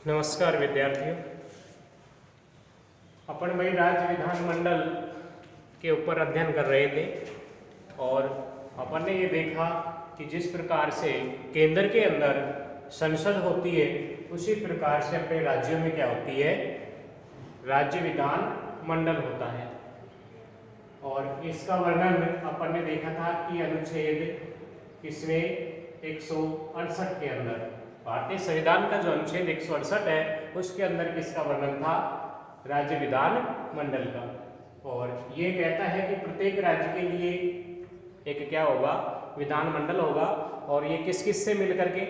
नमस्कार विद्यार्थियों। अपन भाई राज्य विधानमंडल के ऊपर अध्ययन कर रहे थे और अपन ने ये देखा कि जिस प्रकार से केंद्र के अंदर संसद होती है उसी प्रकार से अपने राज्यों में क्या होती है, राज्य विधान मंडल होता है। और इसका वर्णन अपन ने देखा था कि अनुच्छेद इसमें 168 के अंदर भारतीय संविधान का जो अनुच्छेद 168 है उसके अंदर किसका वर्णन था, राज्य विधान मंडल का। और ये कहता है कि प्रत्येक राज्य के लिए एक क्या होगा, विधान मंडल होगा। और ये किस किस से मिलकर के,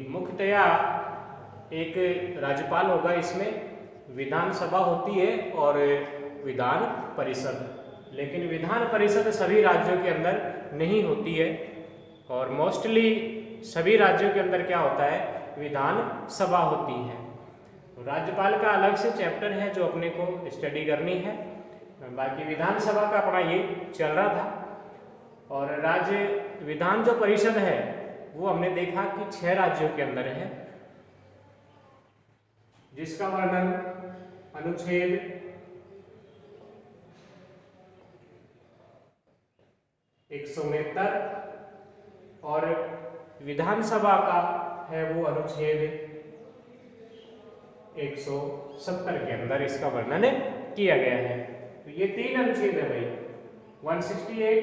मुख्यतया एक राज्यपाल होगा, इसमें विधानसभा होती है और विधान परिषद। लेकिन विधान परिषद सभी राज्यों के अंदर नहीं होती है और मोस्टली सभी राज्यों के अंदर क्या होता है, विधान सभा होती है। राज्यपाल का अलग से चैप्टर है जो अपने को स्टडी करनी है, बाकी विधानसभा का अपना ये चल रहा था। और राज्य विधान जो परिषद है वो हमने देखा कि 6 राज्यों के अंदर है, जिसका वर्णन अनुच्छेद 169 और विधानसभा का है वो अनुच्छेद 170 के अंदर इसका वर्णन किया गया है। तो ये 3 अनुच्छेद है भाई, 168,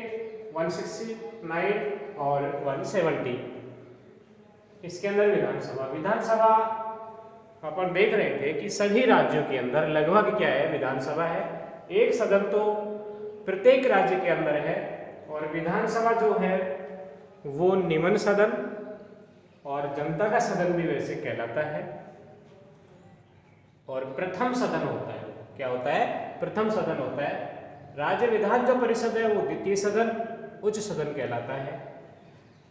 169 और 170। इसके अंदर विधानसभा अपन देख रहे थे कि सभी राज्यों के अंदर लगभग क्या है, विधानसभा है। एक सदन तो प्रत्येक राज्य के अंदर है और विधानसभा जो है वो निम्न सदन और जनता का सदन भी वैसे कहलाता है और प्रथम सदन होता है। क्या होता है, प्रथम सदन होता है। राज्य विधान जो परिषद है वो द्वितीय सदन, उच्च सदन कहलाता है।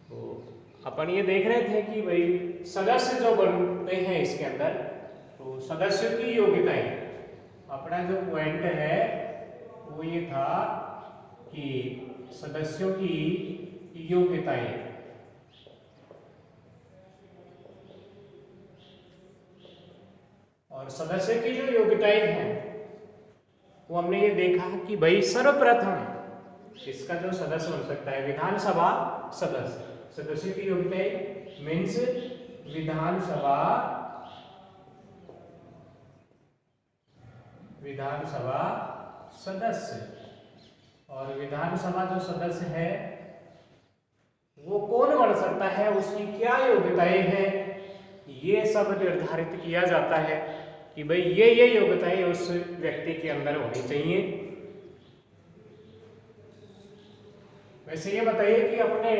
तो अपन ये देख रहे थे कि भाई सदस्य जो बनते हैं इसके अंदर, तो सदस्यों की योग्यताएं, अपना जो पॉइंट है वो ये था कि सदस्यों की योग्यताएं। और सदस्य की जो योग्यताएं हैं वो हमने ये देखा कि भाई सर्वप्रथम इसका जो सदस्य बन सकता है विधानसभा सदस्य। सदस्य की योग्यताएं मीन्स विधानसभा सदस्य। और विधानसभा जो सदस्य है वो कौन बन सकता है, उसकी क्या योग्यताएं हैं, ये सब निर्धारित किया जाता है कि भाई ये योग्यताएं उस व्यक्ति के अंदर होनी चाहिए। वैसे ये बताइए कि अपने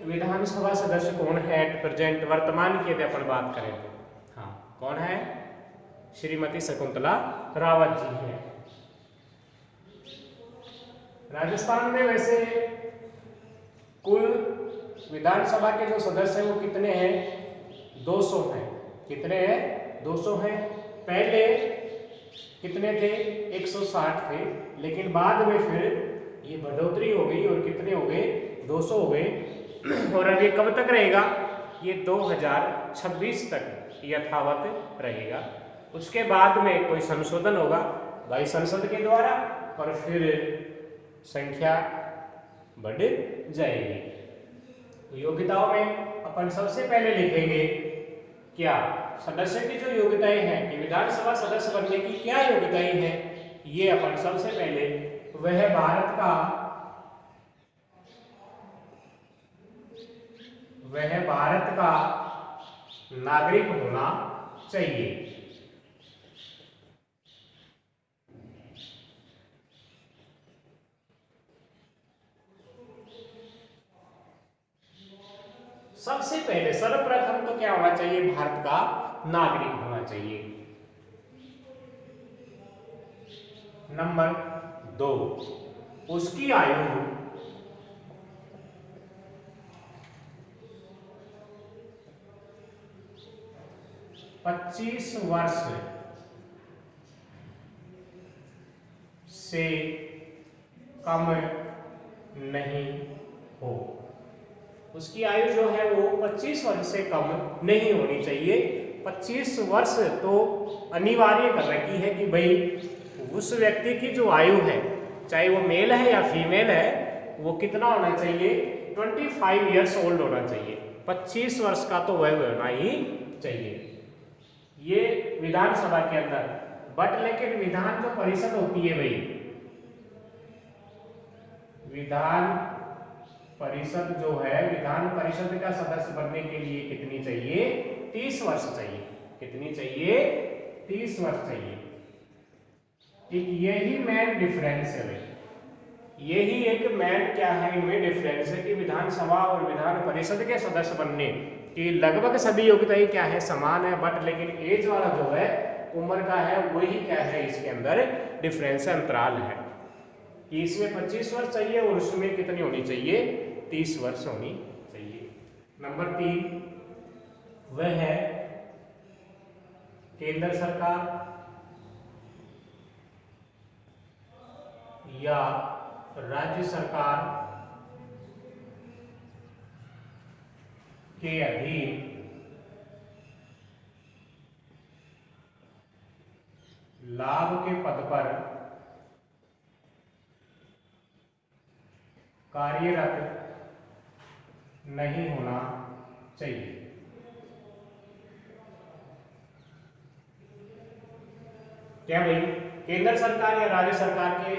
विधानसभा सदस्य कौन है एट प्रेजेंट, वर्तमान की यदि अपन बात करें तो हाँ, कौन है, श्रीमती शकुंतला रावत जी है। राजस्थान में वैसे कुल विधानसभा के जो सदस्य हैं वो कितने हैं, 200 हैं। कितने हैं, 200 हैं। पहले कितने थे, 160 थे, लेकिन बाद में फिर ये बढ़ोतरी हो गई और कितने हो गए, 200 हो गए। और अब ये कब तक रहेगा, ये 2026 तक यथावत रहेगा। उसके बाद में कोई संशोधन होगा भाई संसद के द्वारा और फिर संख्या बढ़ जाएगी। योग्यताओं में अपन सबसे पहले लिखेंगे क्या, सदस्य की जो योग्यताएं हैं कि विधानसभा सदस्य बनने की क्या योग्यताएं हैं, ये अपन सबसे पहले वह भारत का नागरिक होना चाहिए। सबसे पहले सर्वप्रथम तो क्या होना चाहिए, भारत का नागरिक होना चाहिए। नंबर 2, उसकी आयु 25 वर्ष से कम नहीं हो। उसकी आयु जो है वो 25 वर्ष से कम नहीं होनी चाहिए। 25 वर्ष तो अनिवार्य कर रखी है कि भाई उस व्यक्ति की जो आयु है, चाहे वो मेल है या फीमेल है, वो कितना होना चाहिए, 25 ईयर्स ओल्ड होना चाहिए। 25 वर्ष का तो वह होना ही चाहिए, ये विधानसभा के अंदर। बट लेकिन विधान जो परिषद होती है भाई, विधान परिषद जो है, विधान परिषद का सदस्य बनने के लिए कितनी चाहिए, 30 वर्ष चाहिए। कितनी चाहिए, 30 वर्ष चाहिए। ठीक, यही मेन डिफरेंस है भाई, यही एक मेन क्या है इनमें डिफरेंस है कि विधानसभा और विधान परिषद के सदस्य बनने की लगभग सभी योग्यताएं क्या है, समान है। बट लेकिन एज वाला जो है, उम्र का है, वही क्या है इसके अंदर डिफरेंस है, अंतराल है कि इसमें 25 वर्ष चाहिए और उसमें कितनी होनी चाहिए, 30 वर्ष होनी चाहिए। नंबर 3 वह है केंद्र सरकार या राज्य सरकार के अधीन लाभ के पद पर कार्यरत नहीं होना चाहिए। क्या भाई, केंद्र सरकार या राज्य सरकार के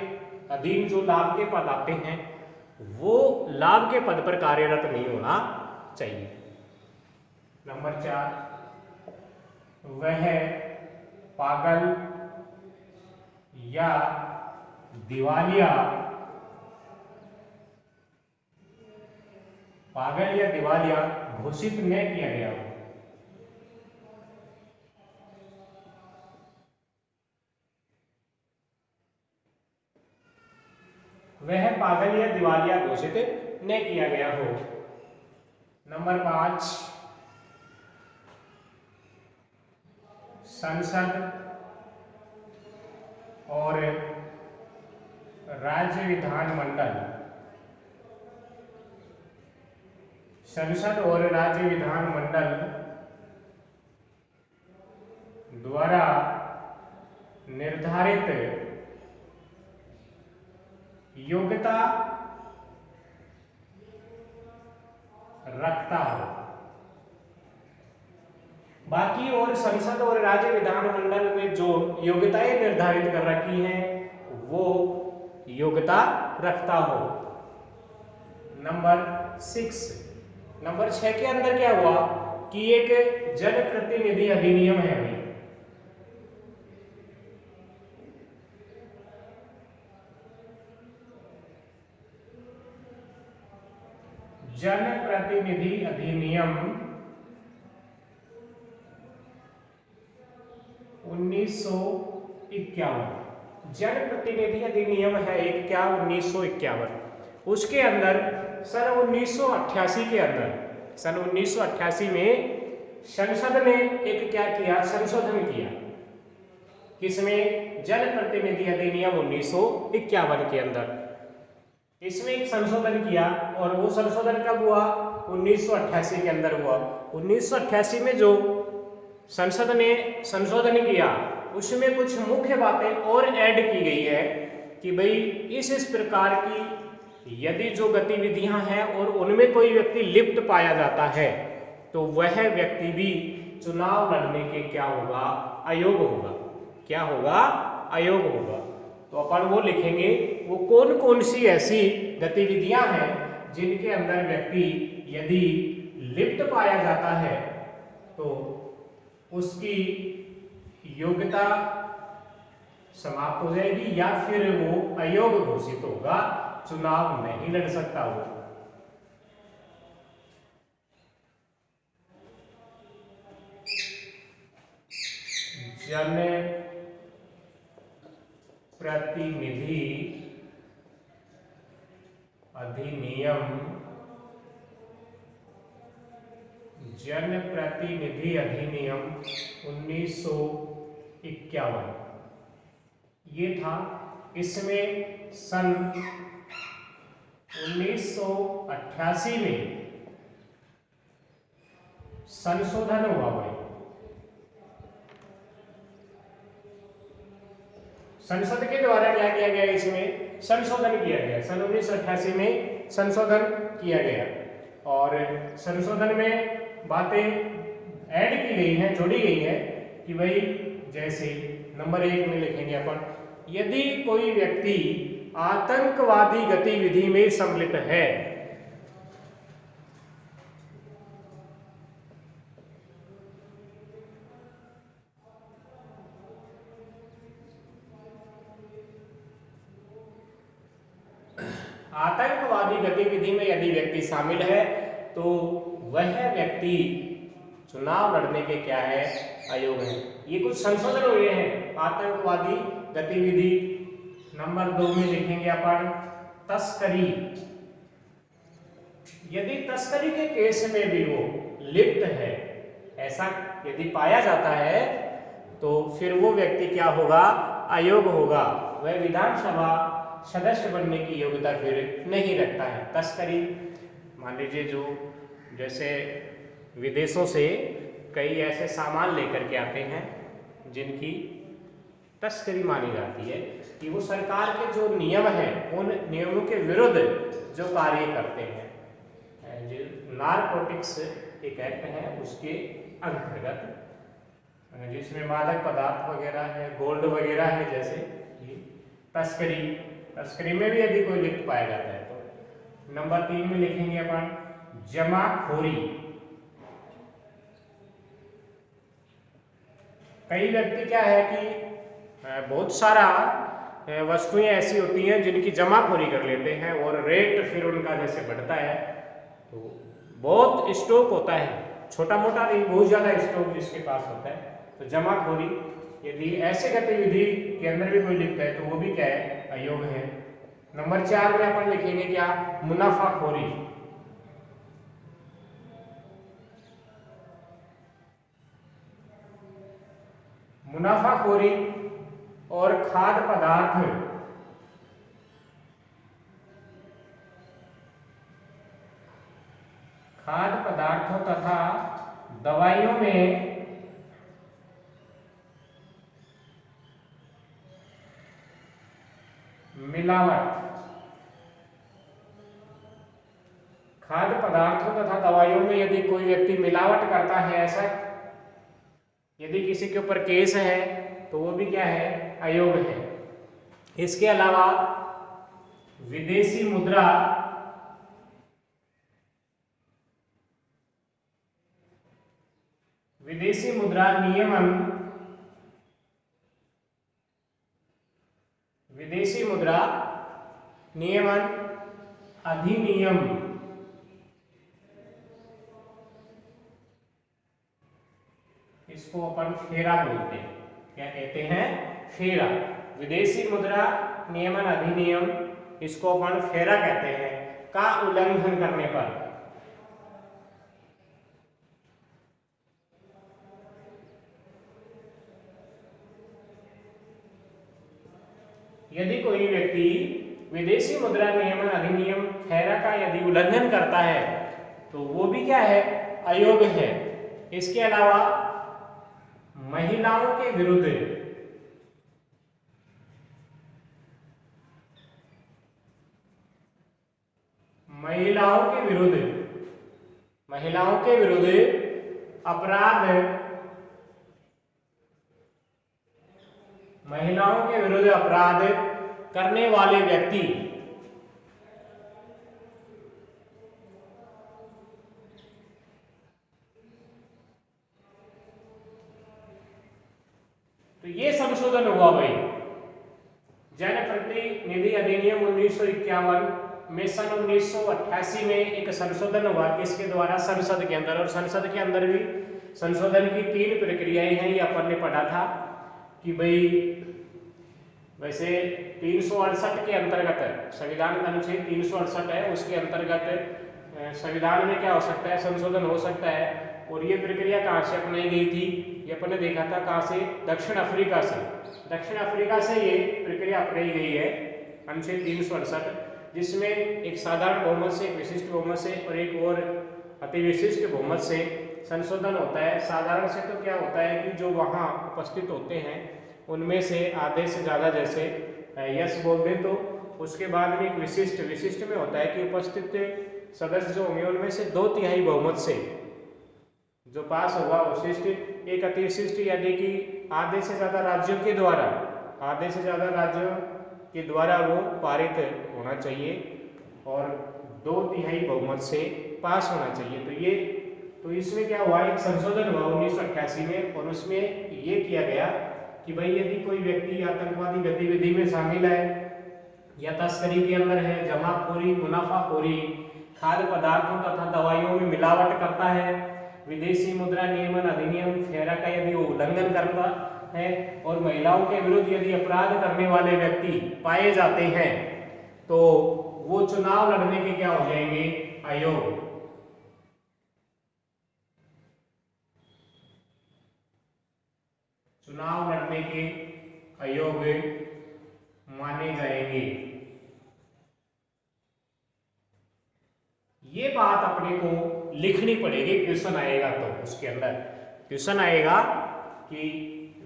अधीन जो लाभ के पद आते हैं, वो लाभ के पद पर कार्यरत नहीं होना चाहिए। नंबर 4 वह पागल या दिवालिया, पागल या दिवालिया घोषित न किया गया हो। वह पागल या दिवालिया घोषित न किया गया हो। नंबर 5 संसद और राज्य विधानमंडल, संसद और राज्य विधानमंडल द्वारा निर्धारित योग्यता रखता हो। बाकी और संसद और राज्य विधानमंडल में जो योग्यताएं निर्धारित कर रखी हैं, वो योग्यता रखता हो। नंबर 6 के अंदर क्या हुआ कि एक जनप्रतिनिधि अधिनियम है भाई, जनप्रतिनिधि अधिनियम 1951। जनप्रतिनिधि अधिनियम है एक क्या, 1951। उसके अंदर सन 1988 के अंदर, सन 1988 में संसद ने एक क्या किया, संशोधन किया। किसमें, जनप्रतिनिधि अधिनियम 1951 के अंदर इसमें एक संशोधन किया। और वो संशोधन कब हुआ, 1988 के अंदर हुआ। 1988 में जो संसद ने संशोधन किया, उसमें कुछ मुख्य बातें और ऐड की गई है कि भाई इस प्रकार की यदि जो गतिविधियां हैं और उनमें कोई व्यक्ति लिप्त पाया जाता है, तो वह व्यक्ति भी चुनाव लड़ने के क्या होगा, अयोग्य होगा। क्या होगा, अयोग्य होगा। तो अपन वो लिखेंगे, वो कौन कौन सी ऐसी गतिविधियां हैं जिनके अंदर व्यक्ति यदि लिप्त पाया जाता है तो उसकी योग्यता समाप्त हो जाएगी या फिर वो अयोग्य घोषित होगा, चुनाव नहीं लड़ सकता वो। जन प्रतिनिधि अधिनियम, जनप्रतिनिधि अधिनियम 1951 ये था। इसमें सन 1988 में संशोधन हुआ भाई, संसद के द्वारा क्या किया गया, इसमें संशोधन किया गया। सन 1988 में संशोधन किया गया और संशोधन में बातें ऐड की गई हैं, जोड़ी गई है कि भाई जैसे नंबर 1 में लिखेंगे अपन, यदि कोई व्यक्ति आतंकवादी गतिविधि में सम्मिलित है, आतंकवादी गतिविधि में यदि व्यक्ति शामिल है तो वह व्यक्ति चुनाव लड़ने के क्या है, अयोग्य है। ये कुछ संशोधन हुए हैं आतंकवादी गतिविधि। नंबर 2 में लिखेंगे अपन तस्करी। यदि तस्करी के केस में भी वो लिप्त है, ऐसा यदि पाया जाता है तो फिर वो व्यक्ति क्या होगा, अयोग्य होगा, वह विधानसभा सदस्य बनने की योग्यता फिर नहीं रखता है। तस्करी मान लीजिए जो जैसे विदेशों से कई ऐसे सामान लेकर के आते हैं जिनकी तस्करी मानी जाती है कि वो सरकार के जो नियम हैं उन नियमों के विरुद्ध जो कार्य करते हैं। जो नारकोटिक्स एक एक्ट है उसके अंतर्गत जिसमें मादक पदार्थ वगैरह है, गोल्ड वगैरह है, जैसे ये तस्करी में भी यदि कोई लिप्त पाया जाता है तो। नंबर 3 में लिखेंगे अपन जमाखोरी। कई व्यक्ति क्या है कि बहुत सारा वस्तुएं ऐसी होती हैं जिनकी जमाखोरी कर लेते हैं और रेट फिर उनका जैसे बढ़ता है, तो बहुत स्टॉक होता है, छोटा मोटा नहीं, बहुत ज्यादा स्टॉक जिसके पास होता है, तो जमाखोरी यदि ऐसे गतिविधि के अंदर भी कोई लिप्त है तो वो भी क्या है, अयोग्य है। नंबर 4 में अपन लिखेंगे क्या, मुनाफाखोरी। मुनाफाखोरी और खाद्य पदार्थों तथा दवाइयों में मिलावट। खाद्य पदार्थों तथा दवाइयों में यदि कोई व्यक्ति मिलावट करता है, ऐसा यदि किसी के ऊपर केस है तो वो भी क्या है, अयोग्य है। इसके अलावा विदेशी मुद्रा नियमन, विदेशी मुद्रा नियमन अधिनियम, इसको अपन फेरा बोलते हैं। क्या कहते हैं, फेरा। विदेशी मुद्रा नियमन अधिनियम, इसको अपन फेरा कहते हैं, का उल्लंघन करने पर यदि कोई व्यक्ति विदेशी मुद्रा नियमन अधिनियम फेरा का यदि उल्लंघन करता है तो वो भी क्या है, अयोग्य है। इसके अलावा महिलाओं के विरुद्ध अपराध, महिलाओं के विरुद्ध अपराध करने वाले व्यक्ति तो ये संशोधन हुआ भाई जनप्रतिनिधि अधिनियम 1951 में। सन 1988 में एक संशोधन हुआ किसके द्वारा, संसद के अंदर। और संसद के अंदर भी संशोधन की 3 प्रक्रियाएं हैं, ये अपन ने पढ़ा था कि भाई वैसे 368 के अंतर्गत संविधान का अनुच्छेद 368 है, उसके अंतर्गत संविधान में क्या हो सकता है, संशोधन हो सकता है। और ये प्रक्रिया कहाँ से अपनाई गई थी, ये अपन ने देखा था कहाँ से, दक्षिण अफ्रीका से। दक्षिण अफ्रीका से ये प्रक्रिया अपनाई गई है अनुच्छेद 368, जिसमें एक साधारण बहुमत से, एक विशिष्ट बहुमत से और एक और अति विशिष्ट बहुमत से संशोधन होता है। साधारण से तो क्या होता है कि जो वहाँ उपस्थित होते हैं उनमें से आधे से ज़्यादा जैसे यस बोल दें तो उसके बाद में एक विशिष्ट में होता है कि उपस्थित सदस्य जो होंगे उनमें से 2/3 बहुमत से जो पास होगा विशिष्ट, एक अति विशिष्ट यानी कि आधे से ज़्यादा राज्यों के द्वारा वो पारित होना चाहिए और 2/3 बहुमत से पास होना चाहिए। तो इसमें क्या हुआ, एक संशोधन हुआ 1988 में और उसमें ये किया गया कि भाई यदि कोई व्यक्ति आतंकवादी गतिविधि में शामिल है या तस्करी के अंदर है, जमाखोरी, मुनाफाखोरी, खाद्य पदार्थों तथा दवाइयों में मिलावट करता है, विदेशी मुद्रा नियमन अधिनियम फेरा का यदि वो उल्लंघन करता है और महिलाओं के विरुद्ध यदि अपराध करने वाले व्यक्ति पाए जाते हैं तो वो चुनाव लड़ने के क्या हो जाएंगे, अयोग्य। चुनाव लड़ने के अयोग्य माने जाएंगे। ये बात अपने को लिखनी पड़ेगी, क्वेश्चन आएगा तो उसके अंदर क्वेश्चन आएगा कि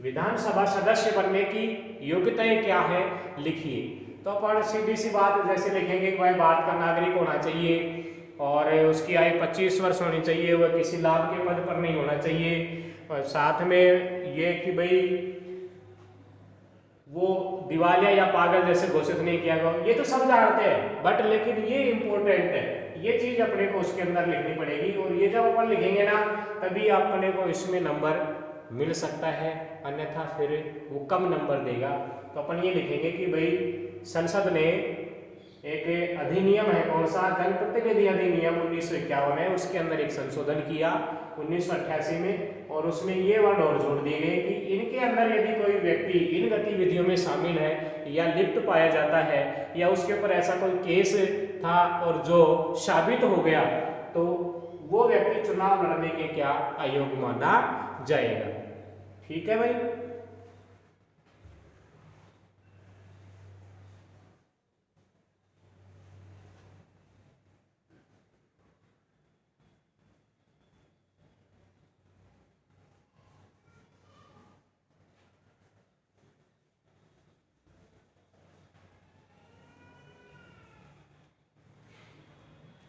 विधानसभा सदस्य बनने की योग्यताएं क्या है, लिखिए। तो अपन सीधी सी बात जैसे लिखेंगे कि भाई भारत का नागरिक होना चाहिए और उसकी आयु 25 वर्ष होनी चाहिए, वह किसी लाभ के पद पर नहीं होना चाहिए, और साथ में ये कि भाई वो दिवालिया या पागल जैसे घोषित नहीं किया गया। ये तो सब जानते हैं बट लेकिन ये इंपॉर्टेंट है, ये चीज अपने को उसके अंदर लिखनी पड़ेगी और ये जब अपन लिखेंगे ना तभी अपने को इसमें नंबर मिल सकता है, अन्यथा फिर वो कम नंबर देगा। तो अपन ये लिखेंगे कि भाई संसद ने एक अधिनियम है, कौन सा, जनप्रतिनिधि अधिनियम 1951 है, उसके अंदर एक संशोधन किया 1988 में और उसमें ये वर्ड और जोड़ दिए गए कि इनके अंदर यदि कोई व्यक्ति इन गतिविधियों में शामिल है या लिप्त पाया जाता है या उसके ऊपर ऐसा कोई केस था और जो साबित हो गया तो वो व्यक्ति चुनाव लड़ने के क्या अयोग्य माना जाएगा। ठीक है भाई।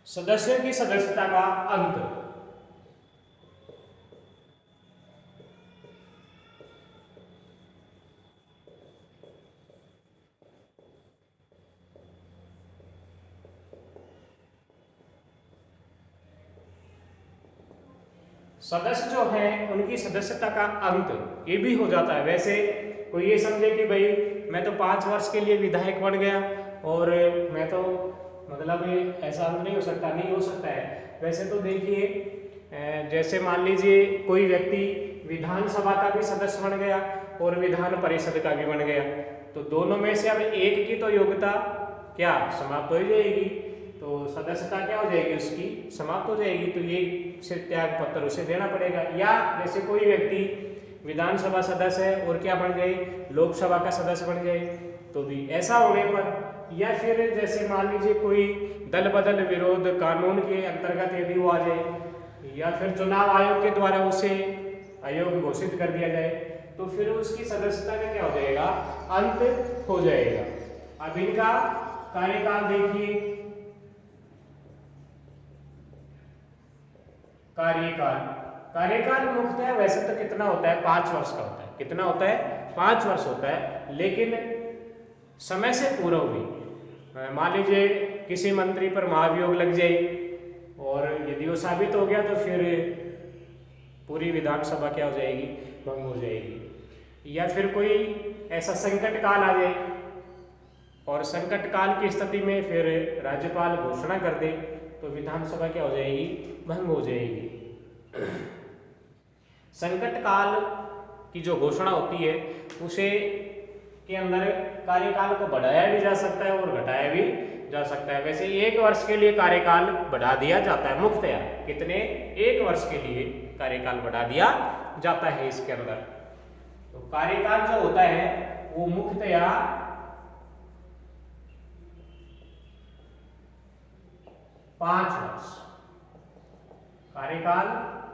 सदस्यों की सदस्यता का अंत। सदस्य जो है उनकी सदस्यता का अंत ये भी हो जाता है। वैसे कोई ये समझे कि भाई मैं तो 5 वर्ष के लिए विधायक बन गया और मैं तो मतलब ऐसा नहीं हो सकता, नहीं हो सकता है। वैसे तो देखिए जैसे मान लीजिए कोई व्यक्ति विधानसभा का भी सदस्य बन गया और विधान परिषद का भी बन गया तो दोनों में से अब एक की तो योग्यता क्या समाप्त हो जाएगी, तो सदस्यता क्या हो जाएगी, उसकी समाप्त हो जाएगी। तो ये से त्याग पत्र उसे देना पड़ेगा। या जैसे कोई व्यक्ति विधानसभा सदस्य है और क्या बन गए, लोकसभा का सदस्य बन गए तो भी ऐसा होने पर, या फिर जैसे मान लीजिए कोई दल बदल विरोध कानून के अंतर्गत यदि वो आ जाए या फिर चुनाव आयोग के द्वारा उसे अयोग्य घोषित कर दिया जाए तो फिर उसकी सदस्यता का क्या हो जाएगा, अंत हो जाएगा। अब इनका कार्यकाल देखिए, कार्यकाल मुख्यतः वैसे तो कितना होता है, 5 वर्ष का होता है। कितना होता है, 5 वर्ष होता है, लेकिन समय से पूर्व भी मान लीजिए किसी मंत्री पर महाभियोग लग जाए और यदि वो साबित हो गया तो फिर पूरी विधानसभा क्या हो जाएगी, भंग हो जाएगी। या फिर कोई ऐसा संकट काल आ जाए और संकट काल की स्थिति में फिर राज्यपाल घोषणा कर दे तो विधानसभा क्या हो जाएगी, भंग हो जाएगी। संकट काल की जो घोषणा होती है उसे के अंदर कार्यकाल को बढ़ाया भी जा सकता है और घटाया भी जा सकता है। वैसे 1 वर्ष के लिए कार्यकाल बढ़ा दिया जाता है मुख्यतः, कितने, 1 वर्ष के लिए कार्यकाल बढ़ा दिया जाता है इसके अंदर। तो कार्यकाल जो होता है वो मुख्यतः 5 वर्ष, कार्यकाल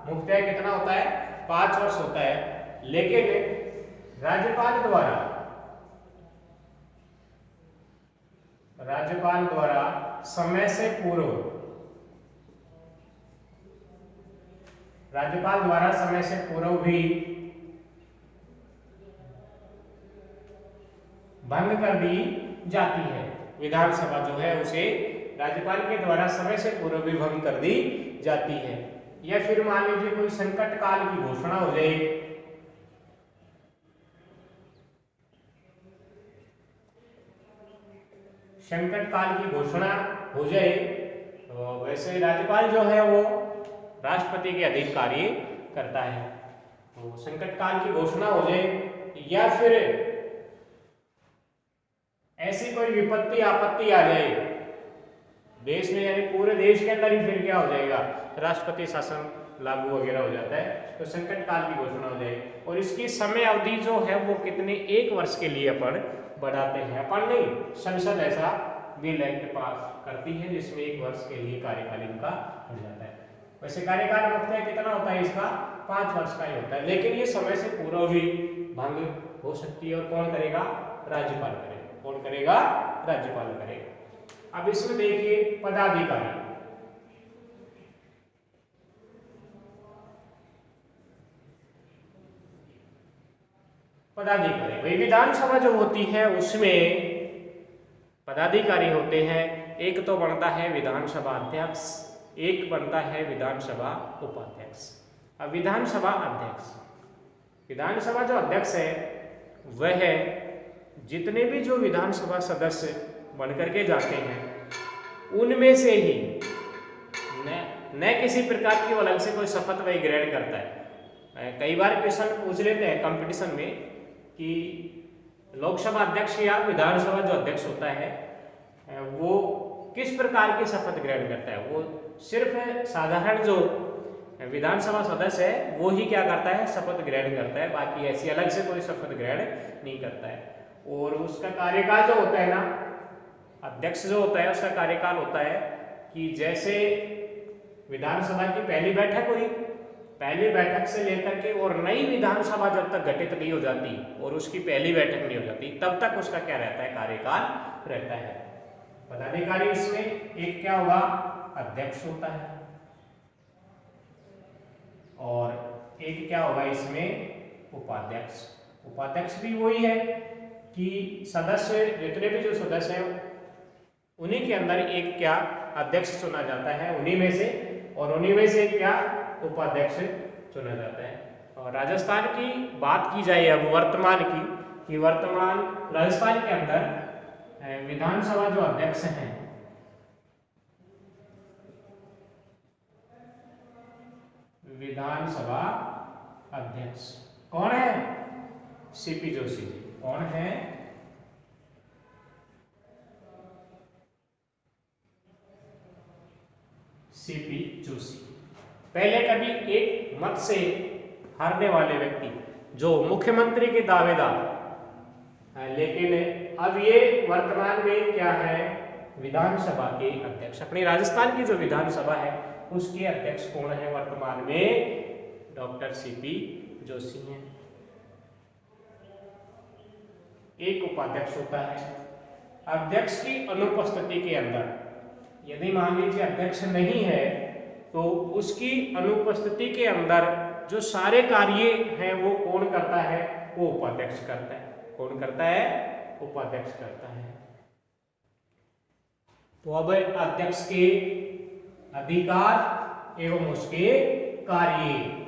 मुख्यतः कितना होता है, 5 वर्ष होता है। लेकिन राज्यपाल द्वारा समय से पूर्व, राज्यपाल द्वारा समय से पूर्व भी भंग कर दी जाती है। विधानसभा जो है उसे राज्यपाल के द्वारा समय से पूर्व भी भंग कर दी जाती है। या फिर मान लीजिए कोई संकट काल की घोषणा हो जाए, संकट काल की घोषणा हो जाए तो वैसे राज्यपाल जो है वो राष्ट्रपति के अधीन कार्य करता है। तो संकट काल की घोषणा हो जाए या फिर ऐसी कोई विपत्ति आपत्ति आ जाए देश में, यानी पूरे देश के अंदर ही फिर क्या हो जाएगा, राष्ट्रपति शासन लागू वगैरह हो जाता है, तो संकट काल की घोषणा हो जाए। और इसकी समय अवधि जो है वो कितने, 1 वर्ष के लिए अपन बढ़ाते हैं, अपन नहीं, संसद ऐसा बिल एक्ट पास करती है जिसमें 1 वर्ष के लिए कार्यकाल इनका बढ़ जाता है। वैसे कार्यकाल मुख्यतः कितना होता है इसका, 5 वर्ष का ही होता है, लेकिन ये समय से पूर्व भी भंग हो सकती है। और कौन करेगा, राज्यपाल करेगा। कौन करेगा, राज्यपाल करेगा। अब इसमें देखिए पदाधिकारी, भाई विधानसभा जो होती है उसमें पदाधिकारी होते हैं। एक तो बनता है विधानसभा अध्यक्ष, एक बनता है विधानसभा उपाध्यक्ष। अब विधानसभा अध्यक्ष, विधानसभा जो अध्यक्ष है वह जितने भी जो विधानसभा सदस्य बनकर के जाते हैं उनमें से ही न किसी प्रकार की अलग से कोई शपथ वही ग्रहण करता है। कई बार क्वेश्चन पूछ लेते हैं कंपटीशन में कि लोकसभा अध्यक्ष या विधानसभा जो अध्यक्ष होता है वो किस प्रकार की शपथ ग्रहण करता है। वो सिर्फ साधारण जो विधानसभा सदस्य है वो ही क्या करता है, शपथ ग्रहण करता है, बाकी ऐसी अलग से कोई शपथ ग्रहण नहीं करता है। और उसका कार्यकाल जो होता है ना, अध्यक्ष जो होता है उसका कार्यकाल होता है कि जैसे विधानसभा की पहली बैठक हुई, पहली बैठक से लेकर के और नई विधानसभा जब तक गठित नहीं हो जाती और उसकी पहली बैठक नहीं हो जाती तब तक उसका क्या रहता है, कार्यकाल रहता है। पदाधिकारी इसमें एक क्या होगा, अध्यक्ष होता है, और एक क्या होगा इसमें, उपाध्यक्ष। उपाध्यक्ष भी वही है कि सदस्य, जितने भी जो सदस्य हैं उन्हीं के अंदर एक क्या अध्यक्ष चुना जाता है उन्हीं में से, और उन्हीं में से क्या उपाध्यक्ष चुना जाता है। और राजस्थान की बात की जाए अब वर्तमान की, कि वर्तमान राजस्थान के अंदर विधानसभा जो अध्यक्ष हैं, विधानसभा अध्यक्ष कौन है, सीपी जोशी। कौन है, सीपी जोशी। पहले कभी एक मत से हारने वाले व्यक्ति जो मुख्यमंत्री के दावेदार, लेकिन अब ये वर्तमान में क्या है, विधानसभा के अध्यक्ष। अपनी राजस्थान की जो विधानसभा है उसके अध्यक्ष कौन है वर्तमान में, डॉक्टर सीपी जोशी हैं। एक उपाध्यक्ष होता है। अध्यक्ष की अनुपस्थिति के अंदर, यदि मान लीजिए अध्यक्ष नहीं है तो उसकी अनुपस्थिति के अंदर जो सारे कार्य हैं वो कौन करता है, वो उपाध्यक्ष करता है। कौन करता है, उपाध्यक्ष करता है। तो अब अध्यक्ष के अधिकार एवं उसके कार्य,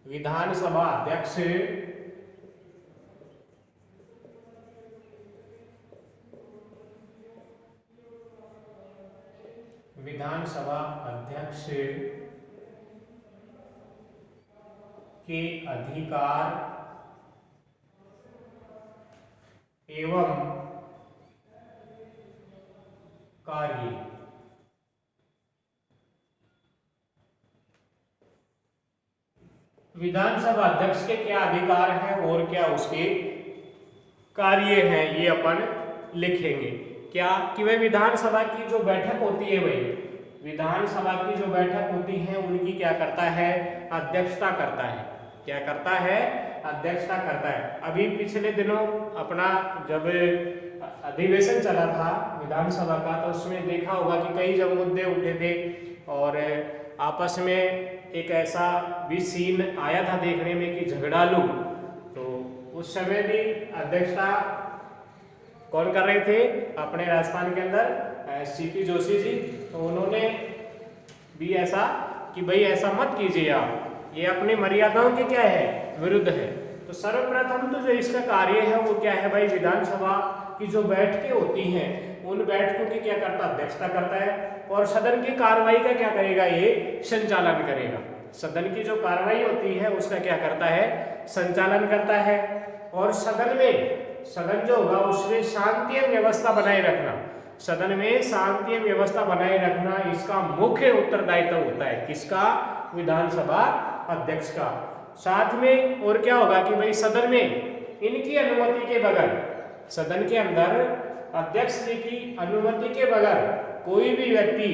विधानसभा अध्यक्ष के अधिकार एवं कार्य। विधानसभा अध्यक्ष के क्या अधिकार हैं और क्या उसके कार्य हैं, ये अपन लिखेंगे। क्या कि वह विधानसभा की जो बैठक होती है, वही विधानसभा की जो बैठक होती है उनकी क्या करता है, अध्यक्षता करता है। क्या करता है, अध्यक्षता करता है। अभी पिछले दिनों अपना जब अधिवेशन चला था विधानसभा का, तो उसमें देखा होगा कि कई जब मुद्दे उठे थे और आपस में एक ऐसा भी सीन आया था देखने में कि झगड़ालू, तो उस समय भी अध्यक्षता कौन कर रहे थे अपने राजस्थान के अंदर, सीपी जोशी जी। तो उन्होंने भी ऐसा कि भाई ऐसा मत कीजिए आप, ये अपनी मर्यादाओं के क्या है, विरुद्ध है। तो सर्वप्रथम तो जो इसका कार्य है वो क्या है भाई, विधानसभा की जो बैठकें होती हैं उन बैठकों की क्या करता, अध्यक्षता करता है। और सदन की कार्रवाई का क्या करेगा, ये संचालन करेगा। सदन की जो कार्रवाई होती है उसका क्या करता है, संचालन करता है। और सदन में, सदन जो होगा उसमें शांति एवं व्यवस्था बनाए रखना, सदन में शांति एवं व्यवस्था बनाए रखना इसका मुख्य उत्तरदायित्व होता है। किसका, विधानसभा अध्यक्ष का। साथ में और क्या होगा कि भाई सदन में इनकी अनुमति के बगैर, सदन के अंदर अध्यक्ष जी की अनुमति के बगैर कोई भी व्यक्ति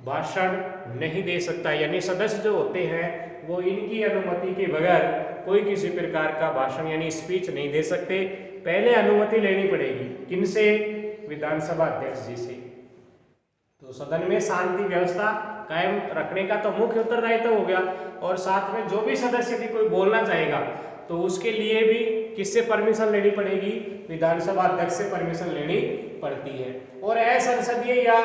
भाषण नहीं दे सकता। यानी सदस्य जो होते हैं वो इनकी अनुमति के बगैर कोई किसी प्रकार का भाषण यानी स्पीच नहीं दे सकते। पहले अनुमति लेनी पड़ेगी, किनसे, विधानसभा अध्यक्ष जी से। तो सदन में शांति व्यवस्था कायम रखने का तो मुख्य उत्तरदायित्व हो गया। और साथ में जो भी सदस्य यदि कोई बोलना चाहेगा तो उसके लिए भी किससे परमिशन लेनी पड़ेगी, विधानसभा अध्यक्ष से परमिशन लेनी पड़ती है। और असंसदीय या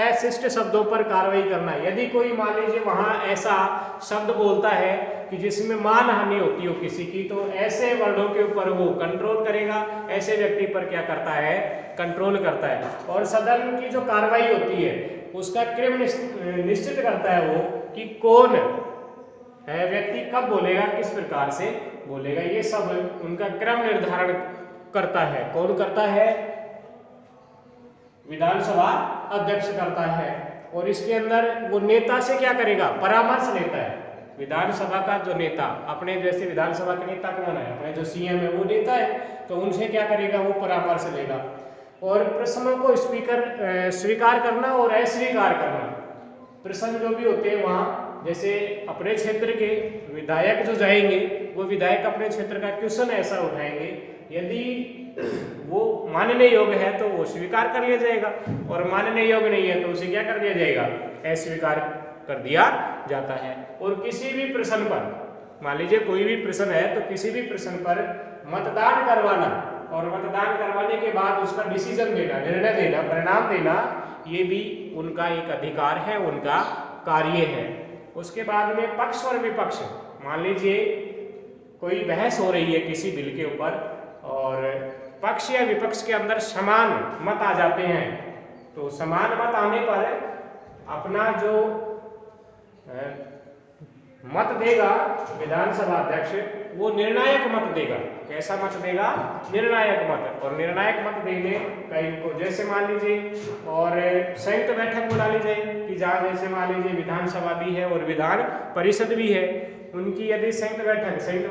अशिष्ट शब्दों पर कार्रवाई करना, यदि कोई मान लीजिए वहां ऐसा शब्द बोलता है कि जिसमें मानहानि होती हो किसी की, तो ऐसे वर्डों के ऊपर वो कंट्रोल करेगा, ऐसे व्यक्ति पर क्या करता है, कंट्रोल करता है। और सदन की जो कार्रवाई होती है उसका क्रम निश्चित करता है वो कि कौन है व्यक्ति कब बोलेगा, किस प्रकार से बोलेगा, ये सब उनका क्रम निर्धारण करता है। कौन करता है, विधानसभा अध्यक्ष करता है। और इसके अंदर वो नेता से क्या करेगा, परामर्श लेता है। विधानसभा का जो नेता, अपने जैसे विधानसभा के नेता कौन है, अपने जो सीएम है वो नेता है, तो उनसे क्या करेगा, वो परामर्श लेगा। और प्रश्नों को स्वीकार करना और अस्वीकार करना, प्रश्न जो भी होते हैं वहाँ जैसे अपने क्षेत्र के विधायक जो जाएंगे वो विधायक अपने क्षेत्र का क्वेश्चन ऐसा उठाएंगे, यदि वो मानने योग्य है तो वो स्वीकार कर लिया जाएगा, और मानने योग्य नहीं है तो उसे क्या कर दिया जाएगा, अस्वीकार कर दिया जाता है। और किसी भी प्रश्न पर, मान लीजिए कोई भी प्रश्न है तो किसी भी प्रश्न पर मतदान करवाना, और मतदान करवाने के बाद उसका डिसीजन देना, निर्णय देना, परिणाम देना, ये भी उनका एक अधिकार है, उनका कार्य है। उसके बाद में पक्ष और विपक्ष, मान लीजिए कोई बहस हो रही है किसी बिल के ऊपर और पक्ष या विपक्ष के अंदर समान मत आ जाते हैं, तो समान मत आने पर अपना जो मत देगा विधानसभा अध्यक्ष, वो निर्णायक मत देगा। कैसा मत देगा, निर्णायक मत। और निर्णायक मत देने का इनको, जैसे मान लीजिए और संयुक्त बैठक बुला ली जाए कि जहाँ जैसे मान लीजिए विधानसभा भी है और विधान परिषद भी है, उनकी यदि संयुक्त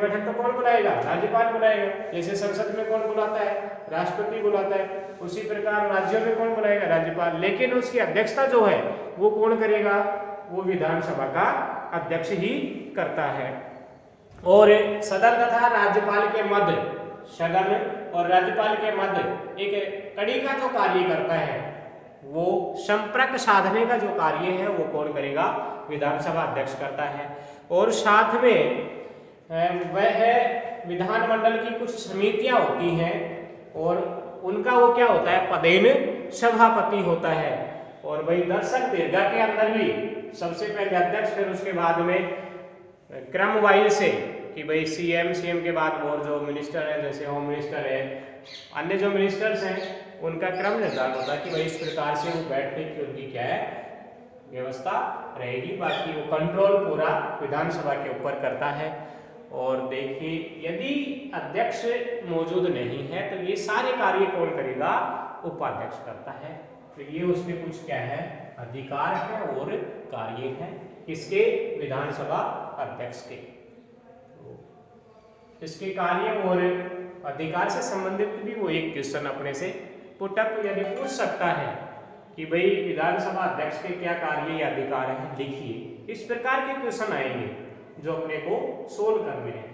बैठक तो कौन बुलाएगा, राज्यपाल बुलाएगा। जैसे संसद में कौन बुलाता है, राष्ट्रपति बुलाता है, उसी प्रकार राज्यों में कौन बुलाएगा, राज्यपाल। लेकिन उसकी अध्यक्षता जो है वो कौन करेगा, वो विधानसभा का अध्यक्ष ही करता है। और सदन तथा राज्यपाल के मध्य, सदन और राज्यपाल के मध्य एक कड़ी का जो कार्य करता है, वो संपर्क साधने का जो कार्य है वो कौन करेगा, विधानसभा अध्यक्ष करता है। और साथ में वह विधानमंडल की कुछ समितियां होती हैं और उनका वो क्या होता है, पदेन सभापति होता है। और वही दर्शक दीर्घा के अंदर भी सबसे पहले अध्यक्ष, फिर उसके बाद में क्रम वाइज से कि भाई सीएम के बाद और जो मिनिस्टर है, जैसे होम मिनिस्टर है, अन्य जो मिनिस्टर्स हैं, उनका क्रम निर्धारण होता है कि भाई इस प्रकार से वो बैठने की उनकी क्या है, व्यवस्था रहेगी। बाकी वो कंट्रोल पूरा विधानसभा के ऊपर करता है। और देखिए यदि अध्यक्ष मौजूद नहीं है तो ये सारे कार्य कौन करेगा, उपाध्यक्ष करता है। तो ये उसके कुछ क्या है, अधिकार है और कार्य है, किसके, विधानसभा अध्यक्ष के। तो इसके कार्य और अधिकार से संबंधित भी वो एक क्वेश्चन अपने से पुटअप यदि पूछ सकता है कि भाई विधानसभा अध्यक्ष के क्या कार्य या अधिकार हैं, लिखिए। इस प्रकार के क्वेश्चन आएंगे जो अपने को सोल्व करने हैं,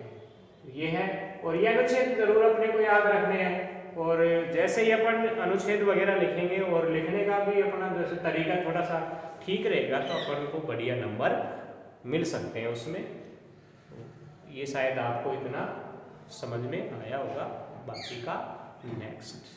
ये है। और ये अनुच्छेद जरूर अपने को याद रखने हैं। और जैसे ही अपन अनुच्छेद वगैरह लिखेंगे और लिखने का भी अपना जैसे तरीका थोड़ा सा ठीक रहेगा तो अपन को बढ़िया नंबर मिल सकते हैं उसमें। ये शायद आपको इतना समझ में आया होगा, बाकी का नेक्स्ट।